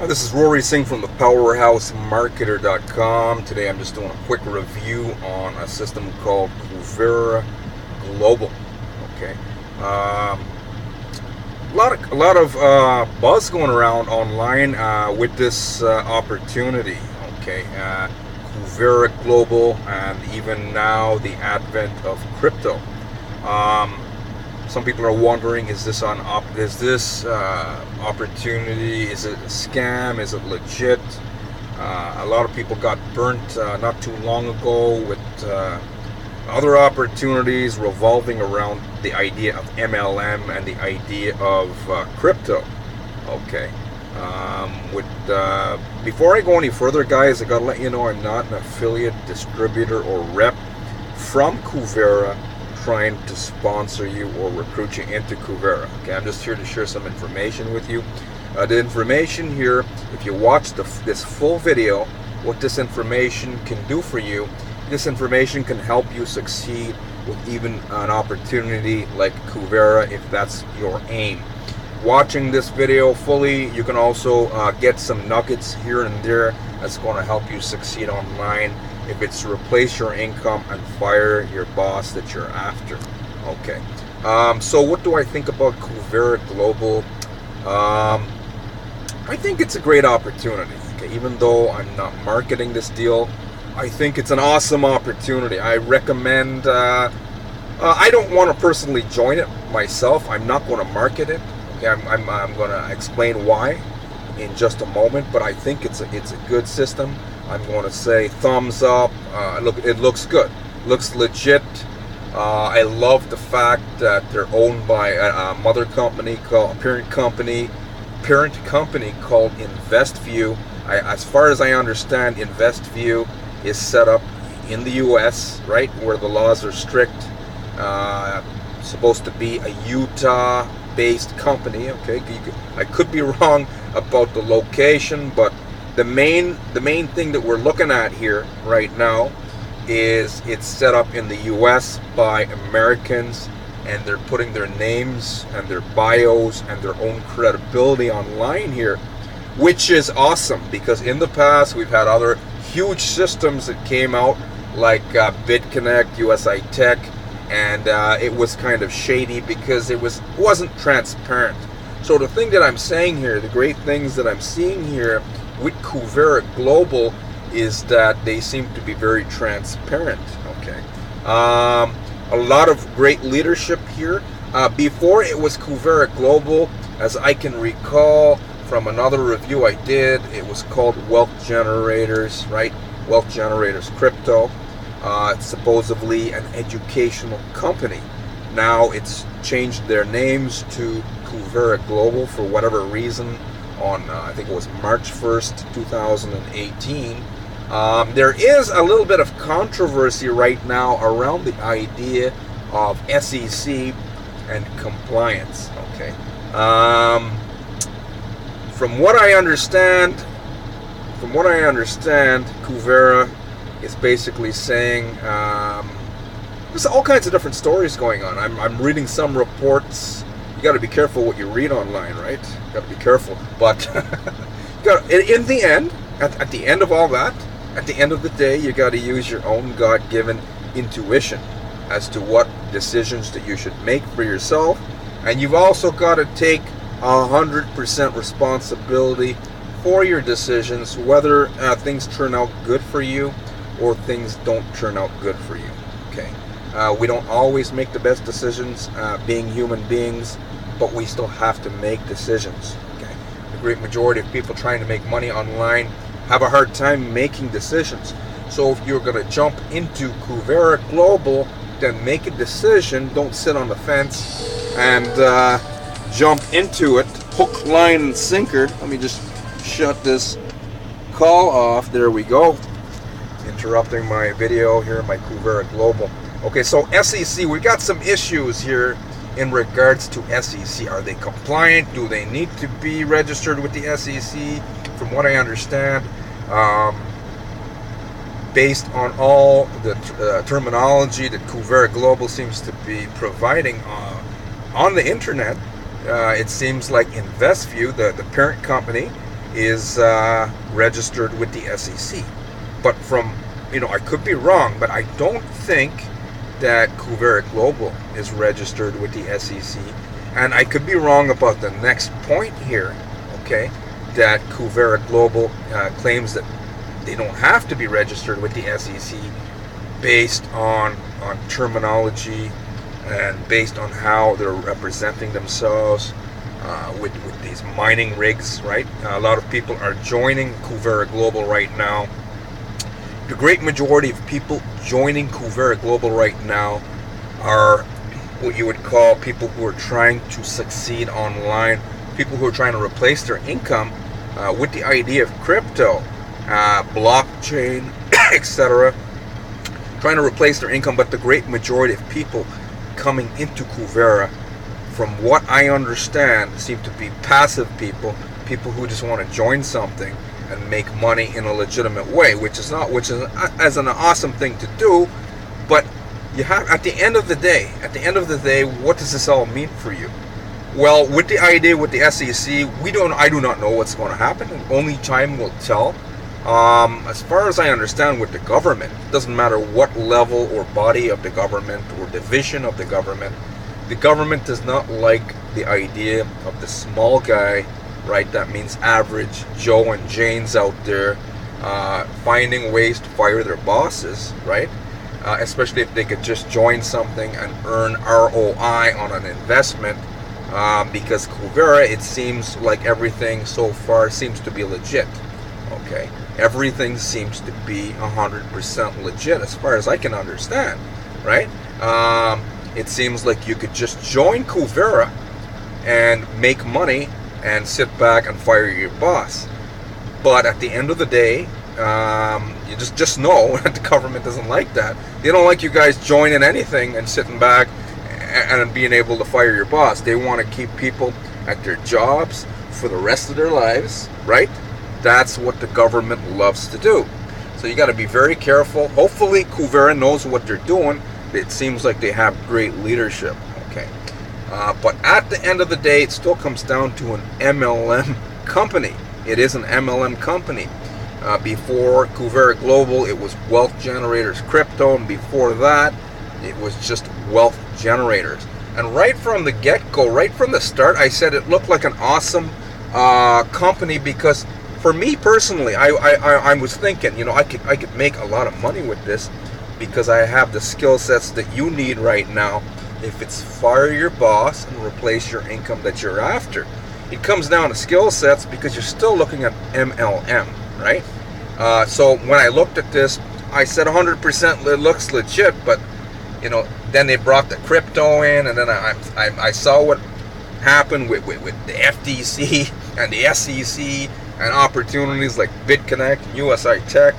This is Rory Singh from the PowerhouseMarketer.com. Today I'm just doing a quick review on a system called Kuvera Global. Okay, a lot of buzz going around online with this opportunity. Okay, Kuvera Global, and even now the advent of crypto. Some people are wondering: is this opportunity? Is it a scam? Is it legit? A lot of people got burnt not too long ago with other opportunities revolving around the idea of MLM and the idea of crypto. Okay. Before I go any further, guys, I gotta let you know I'm not an affiliate, distributor, or rep from Kuvera trying to sponsor you or recruit you into Kuvera. Okay, I'm just here to share some information with you. The information here, if you watch this full video, what this information can do for you, this information can help you succeed with even an opportunity like Kuvera if that's your aim. Watching this video fully, you can also get some nuggets here and there that's going to help you succeed online. If it's to replace your income and fire your boss that you're after. Okay. So what do I think about Kuvera Global? I think it's a great opportunity. Okay, even though I'm not marketing this deal, I think it's an awesome opportunity. I recommend. I don't want to personally join it myself. I'm not going to market it. Okay, I'm going to explain why in just a moment. But I think it's a good system. I'm going to say thumbs up. It looks good. Looks legit. I love the fact that they're owned by a parent company called InvestView. As far as I understand, InvestView is set up in the U.S., right, where the laws are strict. Supposed to be a Utah-based company. Okay, I could be wrong about the location, but the main thing that we're looking at here right now is it's set up in the US by Americans, and they're putting their names and their bios and their own credibility online here, which is awesome, because in the past we've had other huge systems that came out like BitConnect, USI Tech, and it was kind of shady because it wasn't transparent. So the thing that I'm saying here, the great things that I'm seeing here with Kuvera Global is that they seem to be very transparent. Okay, a lot of great leadership here. Before it was Kuvera Global, as I can recall from another review I did, it was called Wealth Generators, right? Wealth Generators Crypto. It's supposedly an educational company. Now it's changed their names to Kuvera Global for whatever reason. On I think it was March 1st, 2018. There is a little bit of controversy right now around the idea of SEC and compliance. Okay. From what I understand, Kuvera is basically saying there's all kinds of different stories going on. I'm reading some reports. You got to be careful what you read online, right? You got to be careful. But in the end, at the end of all that, at the end of the day, you got to use your own God-given intuition as to what decisions that you should make for yourself, and you've also got to take 100% responsibility for your decisions, whether things turn out good for you or things don't turn out good for you. Okay. We don't always make the best decisions, being human beings, but we still have to make decisions. Okay, the great majority of people trying to make money online have a hard time making decisions. So if you're going to jump into Kuvera Global, then make a decision. Don't sit on the fence and jump into it, hook, line, and sinker. Let me just shut this call off. There we go. Interrupting my video here, my Kuvera Global. Okay, so SEC, we got some issues here in regards to SEC. Are they compliant? Do they need to be registered with the SEC? From what I understand, based on all the terminology that Kuvera Global seems to be providing on the internet, it seems like InvestView, the parent company, is registered with the SEC. But from, I could be wrong, but I don't think that Kuvera Global is registered with the SEC. And I could be wrong about the next point here, okay, that Kuvera Global claims that they don't have to be registered with the SEC based on terminology and based on how they're representing themselves with these mining rigs, right? A lot of people are joining Kuvera Global right now. The great majority of people joining Kuvera Global right now are what you would call people who are trying to succeed online, people who are trying to replace their income with the idea of crypto, blockchain, etc., trying to replace their income. But the great majority of people coming into Kuvera, from what I understand, seem to be passive people who just want to join something and make money in a legitimate way, which is as an awesome thing to do. But you have, at the end of the day, what does this all mean for you? Well, with the idea with the SEC, I do not know what's going to happen. Only time will tell. As far as I understand, with the government, it doesn't matter what level or body of the government or division of the government does not like the idea of the small guy, right? That means average Joe and Janes out there finding ways to fire their bosses, right? Especially if they could just join something and earn ROI on an investment. Because Kuvera, it seems like everything so far seems to be legit. Okay, everything seems to be 100% legit as far as I can understand, right? It seems like you could just join Kuvera and make money and sit back and fire your boss. But at the end of the day, you just know that the government doesn't like that. They don't like you guys joining anything and sitting back and being able to fire your boss. They want to keep people at their jobs for the rest of their lives, right? That's what the government loves to do. So you got to be very careful. Hopefully Kuvera knows what they're doing. It seems like they have great leadership, okay? But at the end of the day, it still comes down to an MLM company. It is an MLM company. Before Kuvera Global, it was Wealth Generators Crypto, and before that, it was just Wealth Generators. And right from the get-go, right from the start, I said it looked like an awesome company, because for me personally, I was thinking, I could make a lot of money with this, because I have the skill sets that you need right now. If it's fire your boss and replace your income that you're after, it comes down to skill sets, because you're still looking at MLM, right? So when I looked at this, I said 100% it looks legit, but then they brought the crypto in, and then I saw what happened with the FTC and the SEC and opportunities like BitConnect, USI Tech,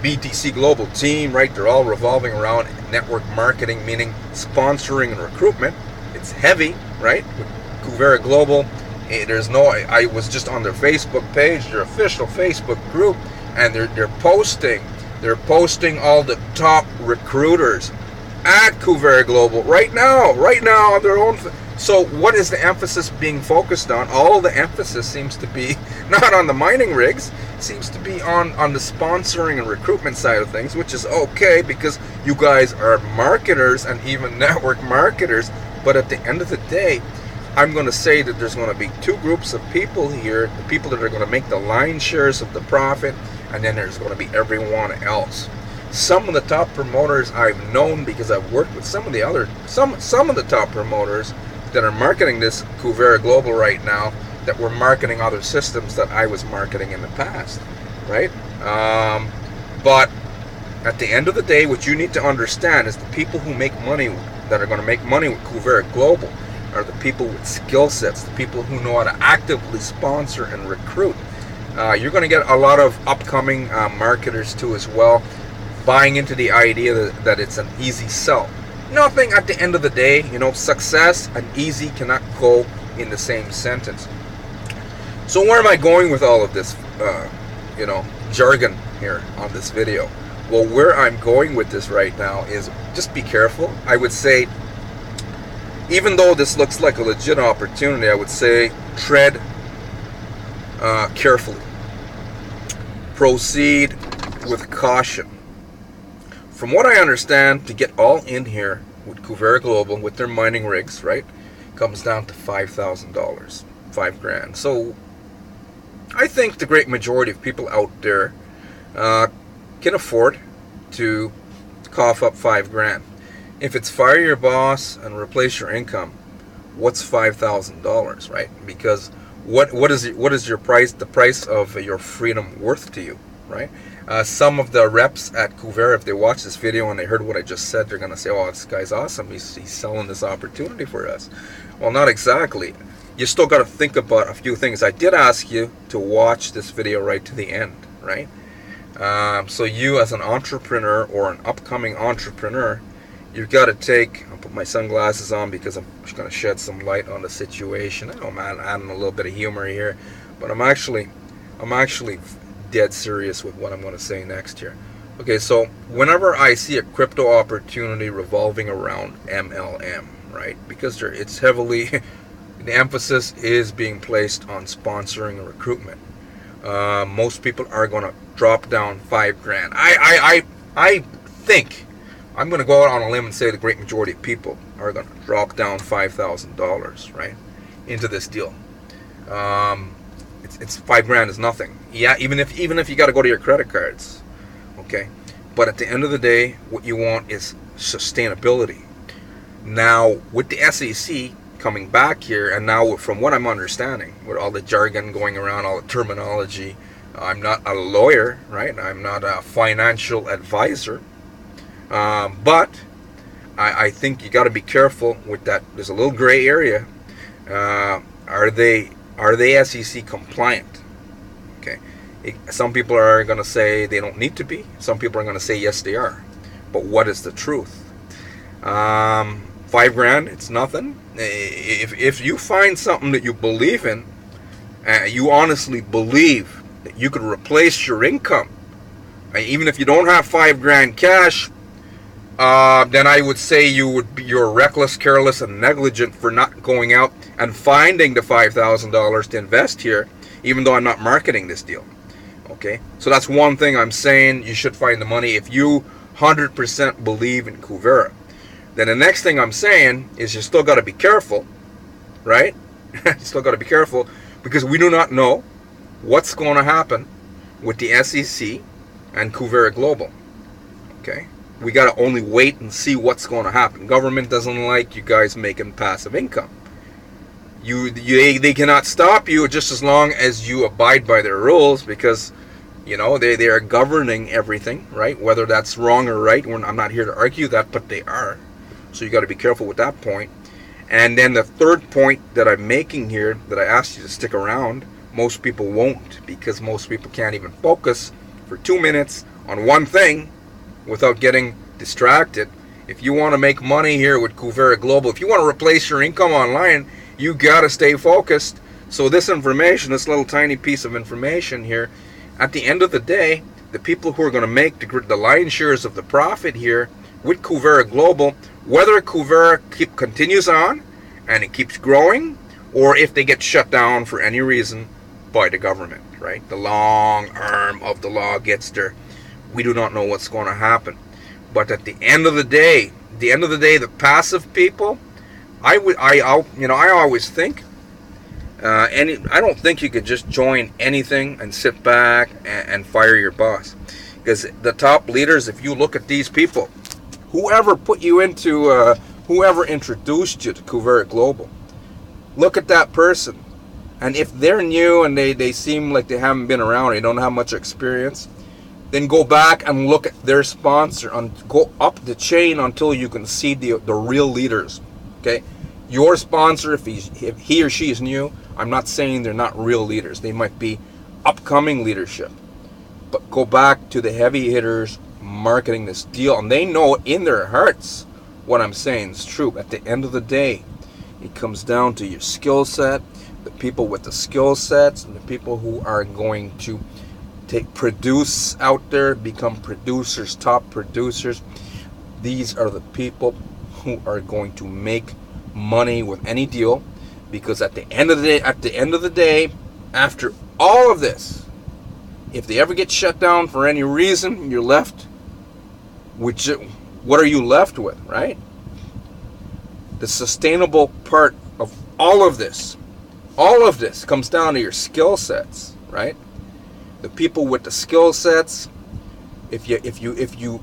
BTC Global Team, right? They're all revolving around network marketing, meaning sponsoring and recruitment. It's heavy, right? With Kuvera Global, I was just on their Facebook page, their official Facebook group, and they're posting all the top recruiters at Kuvera Global right now on their own. So what is the emphasis being focused on? All the emphasis seems to be not on the mining rigs, seems to be on the sponsoring and recruitment side of things, which is okay, because you guys are marketers and even network marketers. But at the end of the day, I'm going to say that there's going to be two groups of people here: the people that are going to make the lion's shares of the profit, and then there's going to be everyone else. Some of the top promoters I've known, because I've worked with some of the top promoters that are marketing this Kuvera Global right now, that were marketing other systems that I was marketing in the past, right? But at the end of the day, what you need to understand is the people who make money, that are going to make money with Kuvera Global, are the people with skill sets, the people who know how to actively sponsor and recruit. You're going to get a lot of upcoming marketers too as well, buying into the idea that it's an easy sell. Nothing at the end of the day, success and easy cannot go in the same sentence. So where am I going with all of this, jargon here on this video? Well, where I'm going with this right now is just be careful. I would say, even though this looks like a legit opportunity, I would say tread carefully. Proceed with caution. From what I understand, to get all in here with Kuvera Global, with their mining rigs, right, comes down to $5,000, $5,000. So I think the great majority of people out there can afford to cough up $5,000. If it's fire your boss and replace your income, what's $5,000, right? Because what is your price, the price of your freedom worth to you, right? Some of the reps at Kuvera, if they watch this video and they heard what I just said, they're gonna say, "Oh, this guy's awesome. He's selling this opportunity for us." Well, not exactly. You still got to think about a few things. I did ask you to watch this video right to the end, right? So you, as an entrepreneur or an upcoming entrepreneur, you've got to take. I'll put my sunglasses on because I'm just going to shed some light on the situation. I know, man, adding a little bit of humor here, but I'm actually dead serious with what I'm going to say next here. Okay, so whenever I see a crypto opportunity revolving around MLM, right? Because it's heavily, the emphasis is being placed on sponsoring and recruitment. Most people are going to drop down $5,000. I think, I'm going to go out on a limb and say the great majority of people are going to drop down $5,000, right, into this deal. It's $5,000 is nothing. Yeah, even if you got to go to your credit cards, okay. But at the end of the day, what you want is sustainability. Now, with the SEC coming back here, and now from what I'm understanding, with all the jargon going around, all the terminology, I'm not a lawyer, right? I'm not a financial advisor, but I think you got to be careful with that. There's a little gray area. Are they SEC compliant? Okay. Some people are going to say they don't need to be. Some people are going to say yes, they are. But what is the truth? $5,000, it's nothing. If you find something that you believe in, you honestly believe that you could replace your income, even if you don't have $5,000 cash, then I would say you're reckless, careless, and negligent for not going out and finding the $5,000 to invest here, even though I'm not marketing this deal. Okay, so that's one thing I'm saying. You should find the money if you 100% believe in Kuvera. Then the next thing I'm saying is you still got to be careful, right? You still got to be careful because we do not know what's going to happen with the SEC and Kuvera Global. Okay, we got to only wait and see what's going to happen. Government doesn't like you guys making passive income. They cannot stop you just as long as you abide by their rules, because you know they are governing everything, right? Whether that's wrong or right, I'm not here to argue that, but they are. So you got to be careful with that point. And then the third point that I'm making here, that I asked you to stick around, most people won't, because most people can't even focus for 2 minutes on one thing without getting distracted. If you want to make money here with Kuvera Global, if you want to replace your income online, you got to stay focused. So this information, this little tiny piece of information here, at the end of the day, the people who are going to make the lion's shares of the profit here with Kuvera Global, whether Kuvera continues on and it keeps growing, or if they get shut down for any reason by the government, right? The long arm of the law gets there. We do not know what's going to happen. But at the end of the day, the passive people, I always think, I don't think you could just join anything and sit back and fire your boss. Because the top leaders, if you look at these people, whoever put you into, whoever introduced you to Kuvera Global, look at that person. And if they're new and they seem like they haven't been around, they don't have much experience, then go back and look at their sponsor and go up the chain until you can see the real leaders. Okay, your sponsor, if he or she is new, I'm not saying they're not real leaders. They might be upcoming leadership, but go back to the heavy hitters marketing this deal, and they know in their hearts what I'm saying is true. At the end of the day, it comes down to your skill set, the people with the skill sets, and the people who are going to produce out there, become producers, top producers. These are the people who are going to make money with any deal, because at the end of the day, after all of this, if they ever get shut down for any reason, you're left with, what are you left with, right? The sustainable part of all of this comes down to your skill sets, right? The people with the skill sets, if you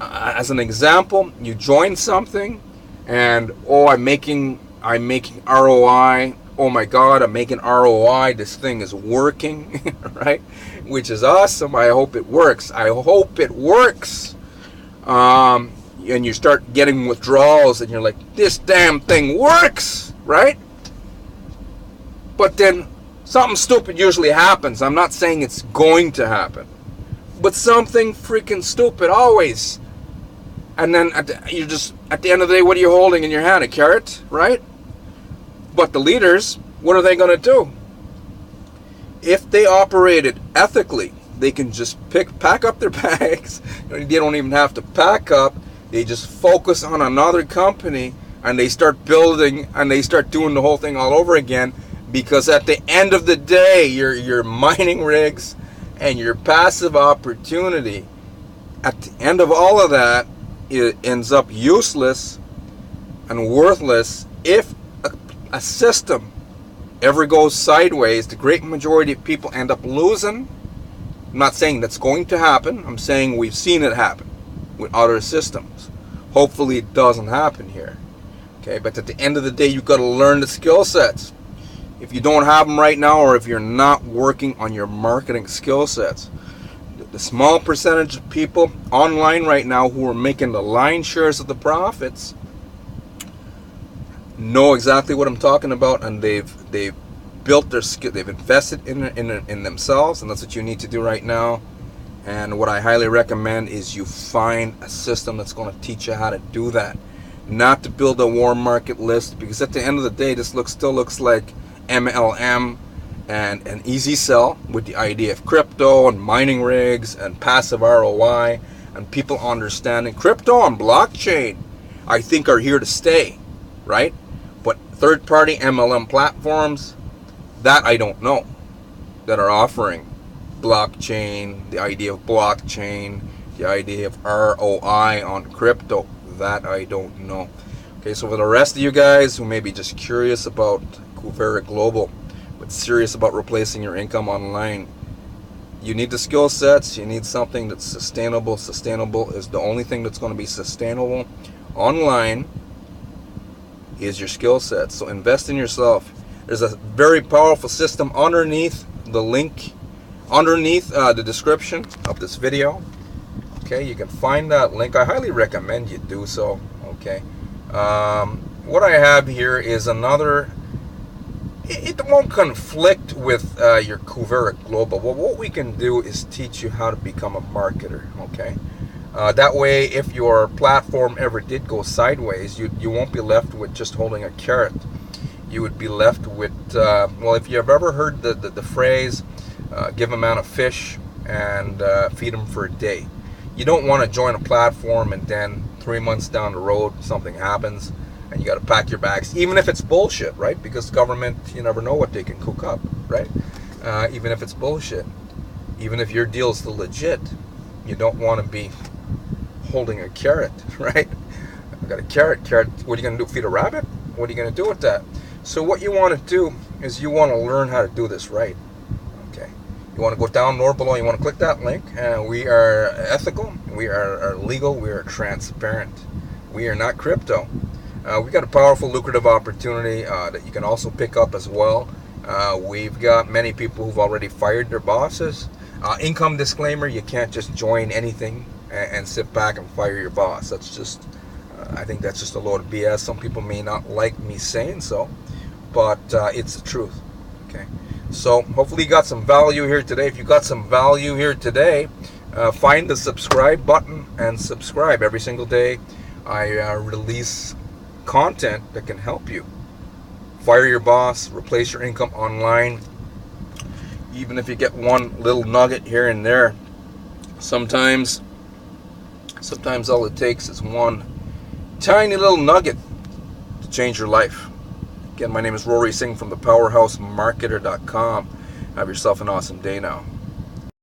as an example, you join something and, oh, I'm making ROI. Oh my God, I'm making ROI. This thing is working, right? Which is awesome. I hope it works. And you start getting withdrawals and you're like, this damn thing works, right? But then something stupid usually happens. I'm not saying it's going to happen, but something freaking stupid always. And then at the end of the day, what are you holding in your hand? A carrot, right? But the leaders, what are they going to do? If they operated ethically, they can just pack up their bags. They don't even have to pack up. They just focus on another company and they start building and they start doing the whole thing all over again. Because at the end of the day, your mining rigs and your passive opportunity, at the end of all of that, it ends up useless and worthless if a system ever goes sideways. The great majority of people end up losing. I'm not saying that's going to happen. I'm saying we've seen it happen with other systems. Hopefully it doesn't happen here. Okay, but at the end of the day, you've got to learn the skill sets. If you don't have them right now, or if you're not working on your marketing skill sets, the small percentage of people online right now who are making the lion's shares of the profits know exactly what I'm talking about, and they've built their skill, they've invested in themselves, and that's what you need to do right now. And what I highly recommend is you find a system that's going to teach you how to do that, not to build a warm market list, because at the end of the day, this still looks like MLM and an easy sell with the idea of crypto and mining rigs and passive ROI, and people understanding crypto and blockchain, I think, are here to stay, right? But third-party MLM platforms, that I don't know, that are offering blockchain, the idea of blockchain, the idea of ROI on crypto, that I don't know. Okay, so for the rest of you guys who may be just curious about Kuvera Global, but serious about replacing your income online, you need the skill sets. You need something that's sustainable. Sustainable is the only thing that's going to be sustainable online is your skill sets. So invest in yourself. There's a very powerful system underneath the link, underneath the description of this video. Okay, you can find that link. I highly recommend you do so. Okay, what I have here is another. It won't conflict with your Kuvera Global. Well, what we can do is teach you how to become a marketer. Okay, that way, if your platform ever did go sideways, you won't be left with just holding a carrot. You would be left with, well, if you've ever heard the phrase, give a man a fish and feed him for a day. You don't want to join a platform and then 3 months down the road something happens and you got to pack your bags, even if it's bullshit, right? Because government, you never know what they can cook up, right? Even if it's bullshit, even if your deal's the legit, you don't want to be holding a carrot, right? I've got a carrot. What are you going to do? Feed a rabbit? What are you going to do with that? So what you want to do is you want to learn how to do this right. Okay. You want to go down or below. You want to click that link. We are ethical. We are legal. We are transparent. We are not crypto. We got a powerful, lucrative opportunity that you can also pick up as well. We've got many people who've already fired their bosses. Income disclaimer: you can't just join anything and sit back and fire your boss. That's just, I think that's just a load of BS. Some people may not like me saying so, but it's the truth. Okay, so hopefully you got some value here today. If you got some value here today, find the subscribe button and subscribe. Every single day I release content that can help you fire your boss, replace your income online. Even if you get one little nugget here and there, sometimes all it takes is one tiny little nugget to change your life. Again, my name is Rory Singh from thepowerhousemarketer.com. Have yourself an awesome day now.